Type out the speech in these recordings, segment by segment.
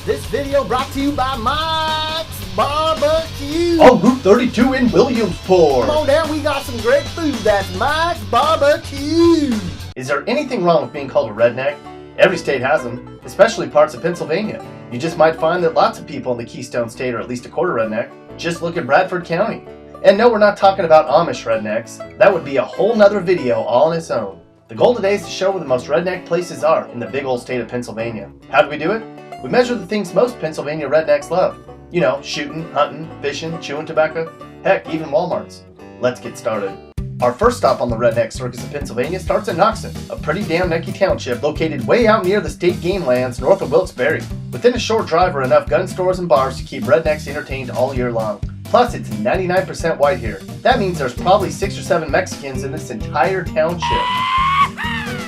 This video brought to you by Mike's Barbecue. On Route 32 in Williamsport. Come on down, we got some great food. That's Mike's Barbecue. Is there anything wrong with being called a redneck? Every state has them, especially parts of Pennsylvania. You just might find that lots of people in the Keystone State are at least a quarter redneck. Just look at Bradford County. And no, we're not talking about Amish rednecks. That would be a whole nother video all on its own. The goal today is to show where the most redneck places are in the big old state of Pennsylvania. How do we do it? We measure the things most Pennsylvania rednecks love. You know, shooting, hunting, fishing, chewing tobacco, heck, even Walmarts. Let's get started. Our first stop on the redneck circus of Pennsylvania starts in Knoxon, a pretty damn necky township located way out near the state game lands north of Wilkes-Barre. Within a short drive are enough gun stores and bars to keep rednecks entertained all year long. Plus, it's 99% white here. That means there's probably 6 or 7 Mexicans in this entire township.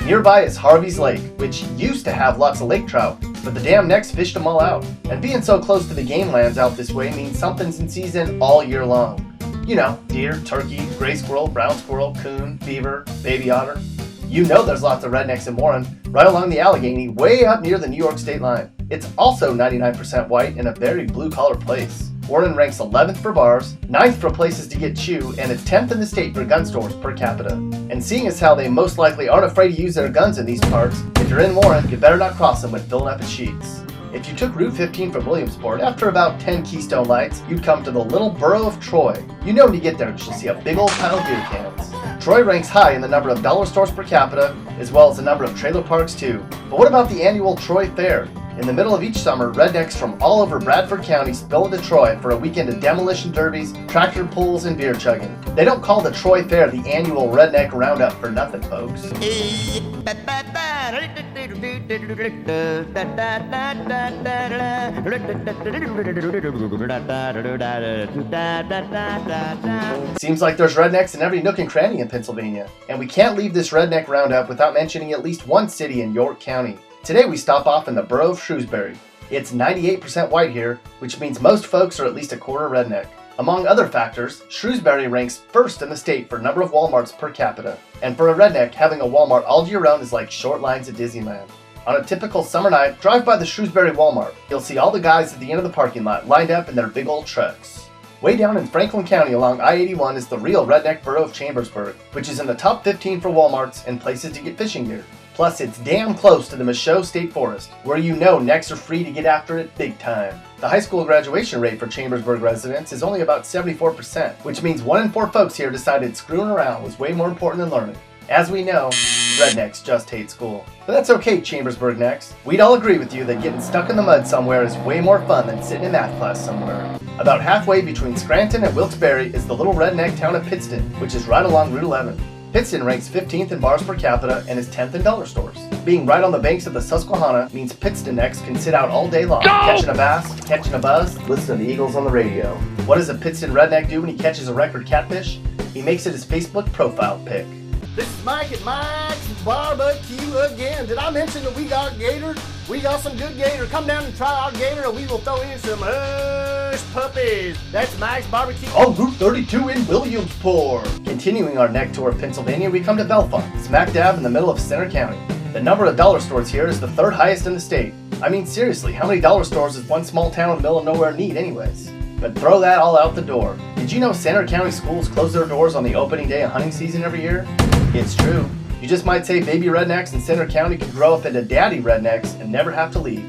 Nearby is Harvey's Lake, which used to have lots of lake trout, but the damn necks fished them all out. And being so close to the game lands out this way means something's in season all year long. You know, deer, turkey, gray squirrel, brown squirrel, coon, beaver, baby otter. You know there's lots of rednecks in Warren, right along the Allegheny, way up near the New York state line. It's also 99% white and a very blue-collar place. Warren ranks 11th for bars, 9th for places to get chew, and is 10th in the state for gun stores per capita. And seeing as how they most likely aren't afraid to use their guns in these parts, if you're in Warren, you better not cross them when filling up at Sheets. If you took Route 15 from Williamsport, after about 10 Keystone Lights, you'd come to the little borough of Troy. You know when you get there, you'll see a big old pile of beer cans. Troy ranks high in the number of dollar stores per capita, as well as the number of trailer parks too. But what about the annual Troy Fair? In the middle of each summer, rednecks from all over Bradford County spill into Troy for a weekend of demolition derbies, tractor pulls, and beer chugging. They don't call the Troy Fair the annual Redneck Roundup for nothing, folks. Seems like there's rednecks in every nook and cranny in Pennsylvania, and we can't leave this Redneck Roundup without mentioning at least one city in York County. Today we stop off in the borough of Shrewsbury. It's 98% white here, which means most folks are at least a quarter redneck. Among other factors, Shrewsbury ranks first in the state for number of Walmarts per capita. And for a redneck, having a Walmart all year round is like short lines at Disneyland. On a typical summer night, drive by the Shrewsbury Walmart. You'll see all the guys at the end of the parking lot lined up in their big old trucks. Way down in Franklin County along I-81 is the real redneck borough of Chambersburg, which is in the top 15 for Walmarts and places to get fishing gear. Plus, it's damn close to the Michaud State Forest, where you know necks are free to get after it big time. The high school graduation rate for Chambersburg residents is only about 74%, which means 1 in 4 folks here decided screwing around was way more important than learning. As we know, rednecks just hate school. But that's okay, Chambersburg necks. We'd all agree with you that getting stuck in the mud somewhere is way more fun than sitting in math class somewhere. About halfway between Scranton and Wilkes-Barre is the little redneck town of Pittston, which is right along Route 11. Pittston ranks 15th in bars per capita and is 10th in dollar stores. Being right on the banks of the Susquehanna means Pittston-necks can sit out all day long, catching a bass, catching a buzz, listening to the Eagles on the radio. What does a Pittston redneck do when he catches a record catfish? He makes it his Facebook profile pic. This is Mike at Mike's Barbecue again. Did I mention that we got gator? We got some good gator. Come down and try our gator and we will throw in some hush puppies. That's Mike's Barbecue. On Route 32 in Williamsport. Continuing our neck tour of Pennsylvania, we come to Bellefonte, smack dab in the middle of Center County. The number of dollar stores here is the 3rd highest in the state. I mean, seriously, how many dollar stores does one small town in the middle of nowhere need anyways? But throw that all out the door. Did you know Center County schools close their doors on the opening day of hunting season every year? It's true. You just might say baby rednecks in Center County could grow up into daddy rednecks and never have to leave.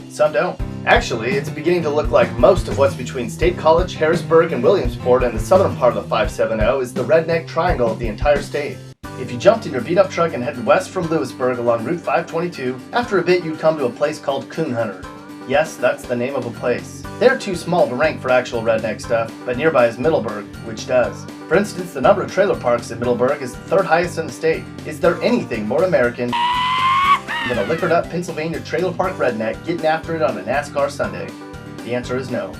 Some don't. Actually, it's beginning to look like most of what's between State College, Harrisburg, and Williamsport and the southern part of the 570 is the redneck triangle of the entire state. If you jumped in your beat-up truck and headed west from Lewisburg along Route 522, after a bit you'd come to a place called Coon Hunter. Yes, that's the name of a place. They're too small to rank for actual redneck stuff, but nearby is Middleburg, which does. For instance, the number of trailer parks in Middleburg is the 3rd highest in the state. Is there anything more American than a liquored-up Pennsylvania trailer park redneck getting after it on a NASCAR Sunday? The answer is no.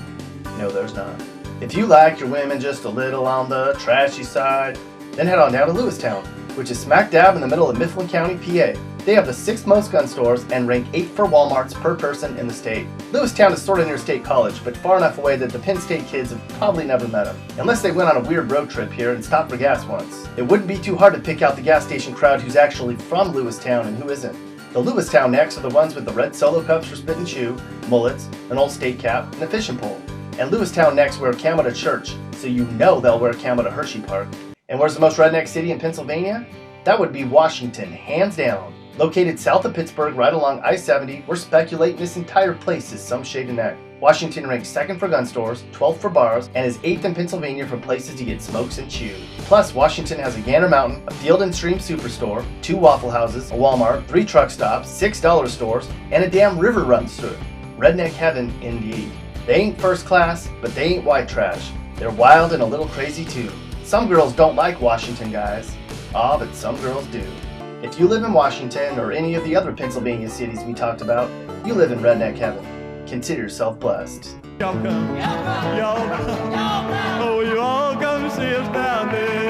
No, there's not. If you like your women just a little on the trashy side, then head on down to Lewistown, which is smack dab in the middle of Mifflin County, PA. They have the 6th most gun stores and rank 8th for Walmarts per person in the state. Lewistown is sort of near State College, but far enough away that the Penn State kids have probably never met him, unless they went on a weird road trip here and stopped for gas once. It wouldn't be too hard to pick out the gas station crowd who's actually from Lewistown and who isn't. The Lewistown necks are the ones with the red solo cups for spit and chew, mullets, an old state cap, and a fishing pole. And Lewistown necks wear camo to church, so you know they'll wear camo to Hershey Park. And where's the most redneck city in Pennsylvania? That would be Washington, hands down. Located south of Pittsburgh, right along I-70, we're speculating this entire place is some shade of neck. Washington ranks 2nd for gun stores, 12th for bars, and is 8th in Pennsylvania for places to get smokes and chew. Plus, Washington has a Gander Mountain, a Field & Stream Superstore, 2 Waffle Houses, a Walmart, 3 truck stops, 6 dollar stores, and a damn river runs through it. Redneck heaven, indeed. They ain't first class, but they ain't white trash. They're wild and a little crazy too. Some girls don't like Washington guys. Ah, but some girls do. If you live in Washington or any of the other Pennsylvania cities we talked about, you live in redneck heaven. Consider yourself blessed. Y'all come. Y'all come. Oh, you all come to see us down there.